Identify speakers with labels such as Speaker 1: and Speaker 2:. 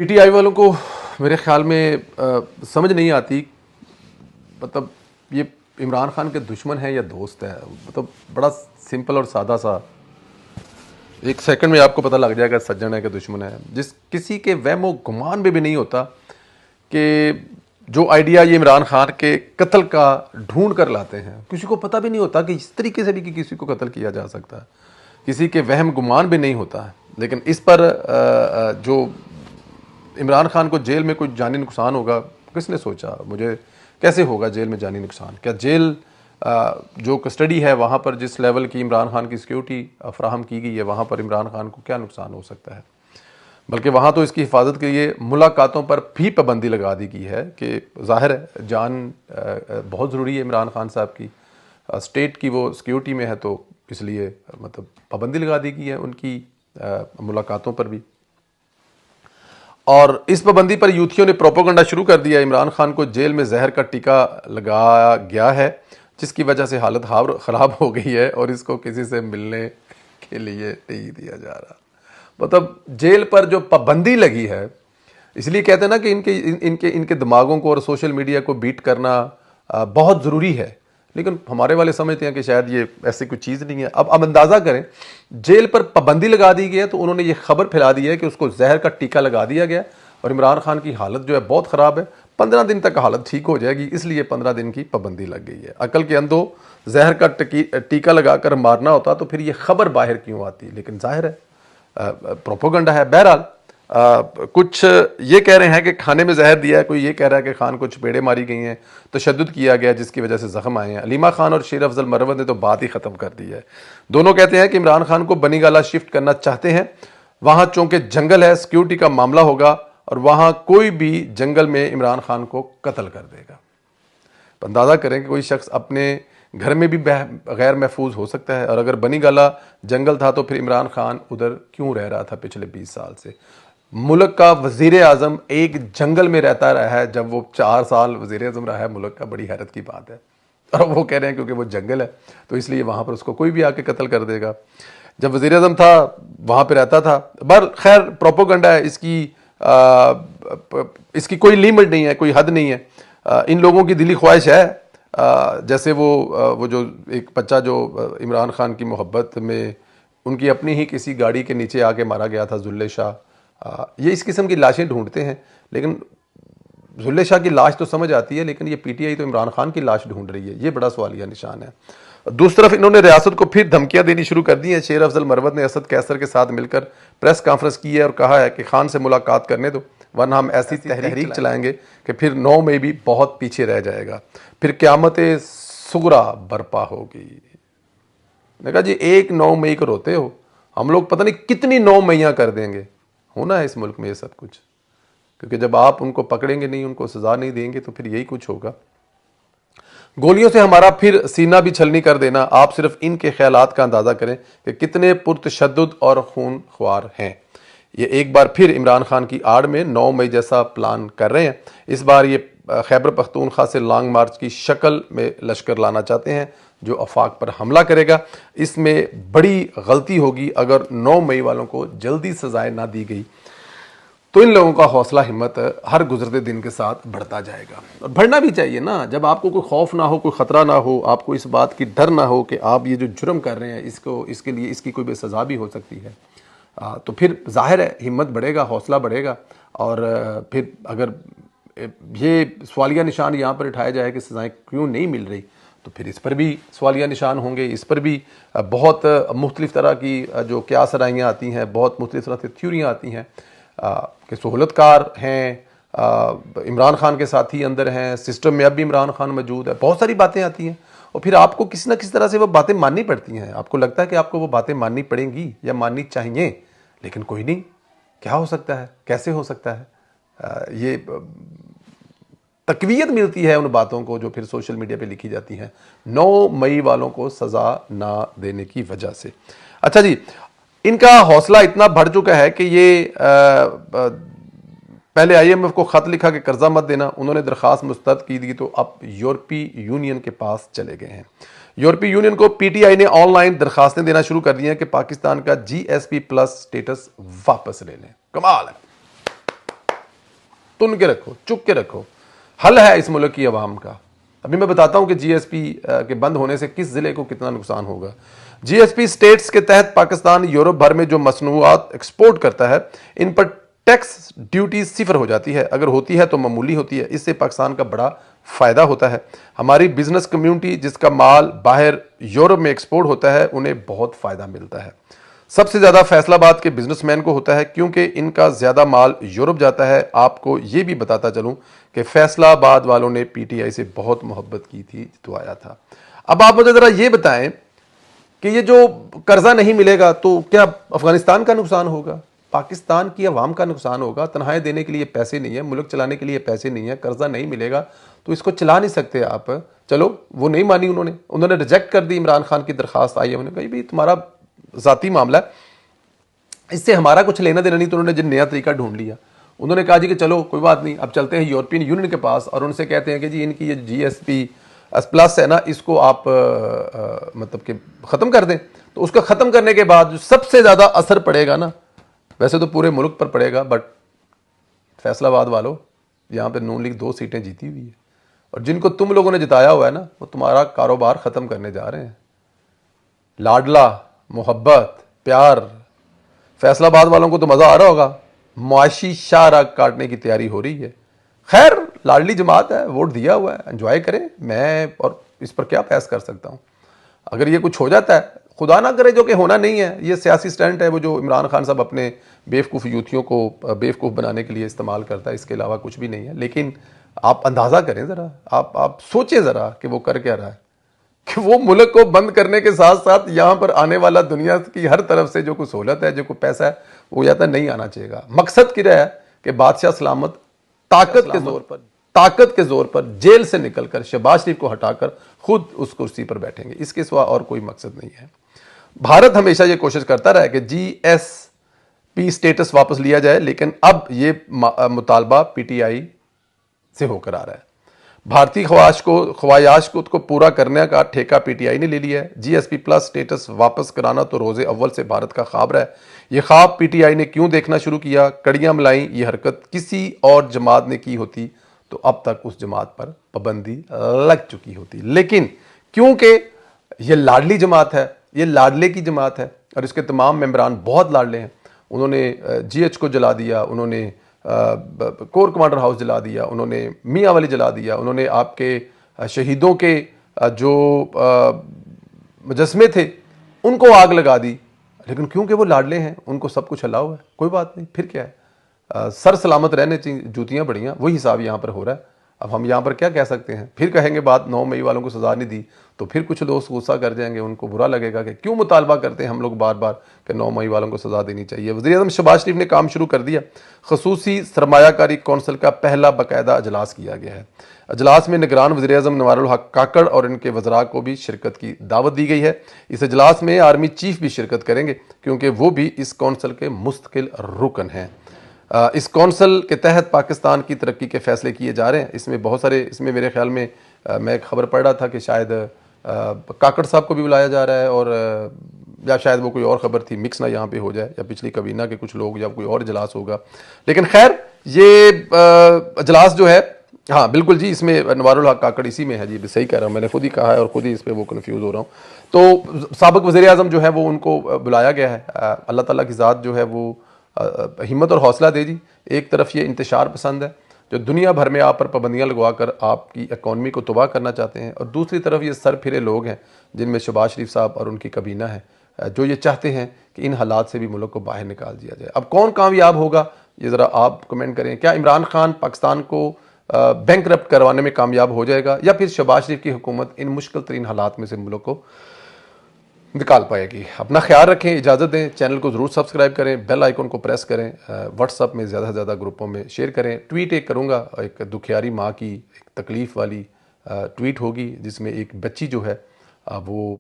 Speaker 1: PTI वालों को मेरे ख्याल में समझ नहीं आती। मतलब ये इमरान खान के दुश्मन है या दोस्त है। मतलब बड़ा सिंपल और सादा सा, एक सेकंड में आपको पता लग जाएगा सज्जन है कि दुश्मन है। जिस किसी के वहमो गुमान में भी नहीं होता कि जो आइडिया ये इमरान खान के कत्ल का ढूंढ कर लाते हैं, किसी को पता भी नहीं होता कि इस तरीके से भी कि किसी को कत्ल किया जा सकता है। किसी के वहम गुमान भी नहीं होता है। लेकिन इस पर जो इमरान खान को जेल में कोई जानी नुकसान होगा, किसने सोचा? मुझे कैसे होगा जेल में जानी नुकसान? क्या जेल जो कस्टडी है वहाँ पर जिस लेवल की इमरान खान की सिक्योरिटी फ्राहम की गई है, वहाँ पर इमरान खान को क्या नुकसान हो सकता है? बल्कि वहाँ तो इसकी हिफाजत के लिए मुलाकातों पर भी पाबंदी लगा दी गई है कि ज़ाहिर है जान बहुत ज़रूरी है इमरान खान साहब की, स्टेट की वो सिक्योरिटी में है, तो इसलिए मतलब पाबंदी लगा दी गई है उनकी मुलाकातों पर भी। और इस पाबंदी पर यूथियों ने प्रोपोगंडा शुरू कर दिया। इमरान खान को जेल में जहर का टीका लगाया गया है, जिसकी वजह से हालत ख़राब हो गई है और इसको किसी से मिलने के लिए नहीं दिया जा रहा। मतलब जेल पर जो पाबंदी लगी है, इसलिए कहते हैं ना कि इनके दिमागों को और सोशल मीडिया को बीट करना बहुत ज़रूरी है। लेकिन हमारे वाले समझते हैं कि शायद ये ऐसी कोई चीज़ नहीं है। अब अंदाज़ा करें, जेल पर पाबंदी लगा दी गई है तो उन्होंने ये खबर फैला दी है कि उसको जहर का टीका लगा दिया गया और इमरान खान की हालत जो है बहुत ख़राब है। 15 दिन तक हालत ठीक हो जाएगी, इसलिए 15 दिन की पाबंदी लग गई है। अकल के अंधों, जहर का टीका लगाकर मारना होता तो फिर ये खबर बाहर क्यों आती? लेकिन जाहिर है प्रोपोगंडा है। बहरहाल कुछ ये कह रहे हैं कि खाने में जहर दिया है, कोई ये कह रहा है कि खान को चपेड़े मारी गई हैं, तशद्दुद किया गया जिसकी वजह से जख्म आए हैं। अलीमा खान और शेर अफजल मरवत ने तो बात ही ख़त्म कर दी है। दोनों कहते हैं कि इमरान खान को बनी गाला शिफ्ट करना चाहते हैं। वहाँ चूँकि जंगल है, सिक्योरिटी का मामला होगा और वहाँ कोई भी जंगल में इमरान खान को कत्ल कर देगा। अंदाज़ा करें कि कोई शख्स अपने घर में भी गैर महफूज हो सकता है, और अगर बनी गाला जंगल था तो फिर इमरान खान उधर क्यों रह रहा था पिछले 20 साल से? मुल्क का वजीर आज़म एक जंगल में रहता रहा है, जब वो 4 साल वजीर आज़म रहा है मुल्क का, बड़ी हैरत की बात है। और वो कह रहे हैं क्योंकि वो जंगल है तो इसलिए वहाँ पर उसको कोई भी आके कत्ल कर देगा। जब वजीर आज़म था वहाँ पर रहता था। पर खैर प्रोपोगंडा है, इसकी कोई लिमिट नहीं है, कोई हद नहीं है। इन लोगों की दिली ख्वाहिश है, जैसे वो जो एक बच्चा जो इमरान खान की मोहब्बत में उनकी अपनी ही किसी गाड़ी के नीचे आके मारा गया था, जुल्ले शाह। ये इस किस्म की लाशें ढूंढते हैं, लेकिन जुल्ले शाह की लाश तो समझ आती है, लेकिन ये पीटीआई तो इमरान खान की लाश ढूंढ रही है। ये बड़ा सवालिया निशान है। दूसरी तरफ इन्होंने रियासत को फिर धमकियां देनी शुरू कर दी हैं। शेर अफजल मरवत ने असद कैसर के साथ मिलकर प्रेस कॉन्फ्रेंस की है और कहा है कि खान से मुलाकात करने दो, वरना हम ऐसी तहरीक चलाएंगे कि फिर 9 मई भी बहुत पीछे रह जाएगा, फिर क़यामत सुगरा बर्पा होगी। मैंने कहा जी, एक 9 मई को रोते हो, हम लोग पता नहीं कितनी 9 मईयाँ कर देंगे। होना है इस मुल्क में ये सब कुछ, क्योंकि जब आप उनको पकड़ेंगे नहीं, उनको सजा नहीं देंगे, तो फिर यही कुछ होगा। गोलियों से हमारा फिर सीना भी छलनी कर देना। आप सिर्फ इनके ख्यालात का अंदाज़ा करें कि कितने पुरतशद्दुद और खून ख्वार हैं। ये एक बार फिर इमरान खान की आड़ में 9 मई जैसा प्लान कर रहे हैं। इस बार ये खैबर पख्तूनख्वा से लॉन्ग मार्च की शक्ल में लश्कर लाना चाहते हैं जो आफाक पर हमला करेगा। इसमें बड़ी गलती होगी अगर 9 मई वालों को जल्दी सजाएं ना दी गई, तो इन लोगों का हौसला हिम्मत हर गुजरते दिन के साथ बढ़ता जाएगा। और बढ़ना भी चाहिए ना। जब आपको कोई खौफ ना हो, कोई ख़तरा ना हो, आपको इस बात की डर ना हो कि आप ये जो जुर्म कर रहे हैं इसके लिए इसकी कोई सज़ा भी हो सकती है, तो फिर जाहिर है हिम्मत बढ़ेगा, हौसला बढ़ेगा। और फिर अगर ये सवालिया निशान यहाँ पर उठाया जाए कि सज़ाएँ क्यों नहीं मिल रही, तो फिर इस पर भी सवालिया निशान होंगे। इस पर भी बहुत मुख्तलिफ़ तरह की जो क़यास राइयाँ आती हैं, बहुत मुख्तलिफ़ तरह से थ्योरियाँ आती हैं कि सहूलतकार हैं, इमरान खान के साथी अंदर हैं, सिस्टम में अब भी इमरान खान मौजूद है। बहुत सारी बातें आती हैं और फिर आपको किसी न किसी तरह से वो बातें माननी पड़ती हैं। आपको लगता है कि आपको वो बातें माननी पड़ेंगी या माननी चाहिए, लेकिन कोई नहीं, क्या हो सकता है, कैसे हो सकता है। ये तकवीयत मिलती है उन बातों को जो फिर सोशल मीडिया पे लिखी जाती हैं 9 मई वालों को सज़ा ना देने की वजह से। अच्छा जी, इनका हौसला इतना बढ़ चुका है कि ये पहले IMF को ख़त लिखा कि कर्जा मत देना, उन्होंने दरख्वास्त मुस्तरद की दी, तो अब यूरोपीय यूनियन के पास चले गए हैं। यूरोपीय यूनियन को PTI ने ऑनलाइन दरखास्तें देना शुरू कर दी हैं कि पाकिस्तान का GSP+ स्टेटस वापस ले लें। कमाल है। तुन के रखो, चुप के रखो। हल है इस मुल्क की आवाम का। अभी मैं बताता हूं कि जीएसपी के बंद होने से किस जिले को कितना नुकसान होगा। जीएसपी स्टेट्स के तहत पाकिस्तान यूरोप भर में जो मसनूआत एक्सपोर्ट करता है, इन पर टैक्स ड्यूटी सिफर हो जाती है। अगर होती है तो मामूली होती है। इससे पाकिस्तान का बड़ा फ़ायदा होता है। हमारी बिजनेस कम्युनिटी जिसका माल बाहर यूरोप में एक्सपोर्ट होता है, उन्हें बहुत फ़ायदा मिलता है। सबसे ज़्यादा फैसलाबाद के बिजनेसमैन को होता है, क्योंकि इनका ज़्यादा माल यूरोप जाता है। आपको ये भी बताता चलूँ कि फैसलाबाद वालों ने पीटीआई से बहुत मोहब्बत की थी तो आया था। अब आप मुझे ज़रा ये बताएं कि ये जो कर्जा नहीं मिलेगा तो क्या अफगानिस्तान का नुकसान होगा, पाकिस्तान की आवाम का नुकसान होगा? तनख्वाहें देने के लिए पैसे नहीं है, मुल्क चलाने के लिए पैसे नहीं है, कर्जा नहीं मिलेगा तो इसको चला नहीं सकते आप। चलो वो नहीं मानी, उन्होंने रिजेक्ट कर दी। इमरान खान की दरखास्त आई है, उन्होंने कहा भाई तुम्हारा ज़ाती मामला है, इससे हमारा कुछ लेना देना नहीं। तो उन्होंने जिन नया तरीका ढूंढ लिया, उन्होंने कहा जी कि चलो कोई बात नहीं, अब चलते हैं यूरोपियन यूनियन के पास और उनसे कहते हैं कि जी इनकी ये जीएसपी प्लस है ना, इसको आप मतलब कि ख़त्म कर दें। तो उसका ख़त्म करने के बाद जो सबसे ज़्यादा असर पड़ेगा ना, वैसे तो पूरे मुल्क पर पड़ेगा, बट फैसलाबाद वालों, यहाँ पे नून लीग 2 सीटें जीती हुई है और जिनको तुम लोगों ने जिताया हुआ है ना, वो तुम्हारा कारोबार ख़त्म करने जा रहे हैं। लाडला, मोहब्बत, प्यार, फैसलाबाद वालों को तो मज़ा आ रहा होगा, मुआशी शाहराग काटने की तैयारी हो रही है। खैर, लाडली जमात है, वोट दिया हुआ है, एंजॉय करें। मैं और इस पर क्या बहस कर सकता हूँ। अगर ये कुछ हो जाता है, खुदा ना करे जो कि होना नहीं है, ये सियासी स्टंट है वो जो इमरान खान साहब अपने बेवकूफ़ यूथियों को बेवकूफ़ बनाने के लिए इस्तेमाल करता है, इसके अलावा कुछ भी नहीं है। लेकिन आप अंदाज़ा करें ज़रा, आप सोचें ज़रा कि वो कर क्या रहा है, कि वो मुल्क को बंद करने के साथ साथ यहाँ पर आने वाला दुनिया की हर तरफ से जो कुछ सहूलत है, जो कुछ पैसा है, वो या तो नहीं आना चाहिए। मकसद क्या है कि बादशाह सलामत ताकत के जोर पर जेल से निकलकर शहबाज शरीफ को हटाकर खुद उस कुर्सी पर बैठेंगे। इसके सिवा और कोई मकसद नहीं है। भारत हमेशा ये कोशिश करता रहा है कि जीएसपी स्टेटस वापस लिया जाए, लेकिन अब ये मुतालबा पीटीआई से होकर आ रहा है। भारतीय ख्वाहिश को पूरा करने का ठेका पीटीआई ने ले लिया है। जीएसपी प्लस स्टेटस वापस कराना तो रोजे अव्वल से भारत का ख्वाब रहा है। यह ख्वाब पीटीआई ने क्यों देखना शुरू किया? कड़ियां मलाई ये हरकत किसी और जमात ने की होती तो अब तक उस जमात पर पाबंदी लग चुकी होती, लेकिन क्योंकि ये लाडली जमात है, ये लाडले की जमात है और इसके तमाम मेंबरान बहुत लाडले हैं। उन्होंने जीएच को जला दिया, उन्होंने कोर कमांडर हाउस जला दिया, उन्होंने मियाँ वाली जला दिया, उन्होंने आपके शहीदों के जो मुजस्मे थे उनको आग लगा दी। लेकिन क्योंकि वो लाडले हैं, उनको सब कुछ अलाउ है, कोई बात नहीं, फिर क्या है, सर सलामत रहने चाहिए, जूतियाँ बढ़ियाँ। वही हिसाब यहाँ पर हो रहा है। अब हम यहाँ पर क्या कह सकते हैं? फिर कहेंगे बात 9 मई वालों को सज़ा नहीं दी तो फिर कुछ लोग गुस्सा कर जाएंगे, उनको बुरा लगेगा कि क्यों मुतालबा करते हैं हम लोग बार बार कि 9 मई वालों को सज़ा देनी चाहिए। वज़ीर-ए-आज़म शहबाज शरीफ ने काम शुरू कर दिया। खसूसी सरमायाकारी कौंसिल का पहला बाकायदा अजलास किया गया है। अजलास में निगरान वज़ीर-ए-आज़म नवारुल हक काकड़ और इनके वज़रा को भी शिरकत की दावत दी गई है। इस अजलास में आर्मी चीफ भी शिरकत करेंगे क्योंकि वो भी इस कौंसिल के मुस्तकिल रुकन हैं। इस कौंसिल के तहत पाकिस्तान की तरक्की के फैसले किए जा रहे हैं। इसमें बहुत सारे, इसमें मेरे ख्याल में मैं एक खबर पढ़ रहा था कि शायद काकड़ साहब को भी बुलाया जा रहा है, और या शायद वो कोई और ख़बर थी, मिक्स ना यहाँ पे हो जाए, या पिछली कबीना के कुछ लोग या कोई और इजलास होगा। लेकिन खैर ये इजलास जो है, हाँ बिल्कुल जी, इसमें नवारुल हक काकड़ इसी में है जी, सही कह रहा हूँ, मैंने खुद ही कहा है और खुद ही इस पर वो कन्फ्यूज़ हो रहा हूँ। तो साबिक़ वज़ीर-ए-आज़म जो है वो उनको बुलाया गया है। अल्लाह ताला की ज़ात जो है वो हिम्मत और हौसला दे जी। एक तरफ ये इंतशार पसंद है जो दुनिया भर में आप पर पाबंदियाँ लगवा कर आपकी इकॉनमी को तबाह करना चाहते हैं, और दूसरी तरफ ये सर फिरे लोग हैं जिनमें शहबाज शरीफ साहब और उनकी कबीना है, जो ये चाहते हैं कि इन हालात से भी मुल्क को बाहर निकाल दिया जाए। अब कौन कामयाब होगा ये ज़रा आप कमेंट करें। क्या इमरान खान पाकिस्तान को बैंकरप्ट करवाने में कामयाब हो जाएगा, या फिर शहबाज शरीफ की हुकूमत इन मुश्किल तरीन हालात में से मुल्क को निकाल पाएगी? अपना ख्याल रखें, इजाज़त दें। चैनल को ज़रूर सब्सक्राइब करें, बेल आइकन को प्रेस करें, व्हाट्सअप में ज़्यादा से ज़्यादा ग्रुपों में शेयर करें। ट्वीट एक करूँगा, एक दुखियारी माँ की एक तकलीफ़ वाली ट्वीट होगी जिसमें एक बच्ची जो है वो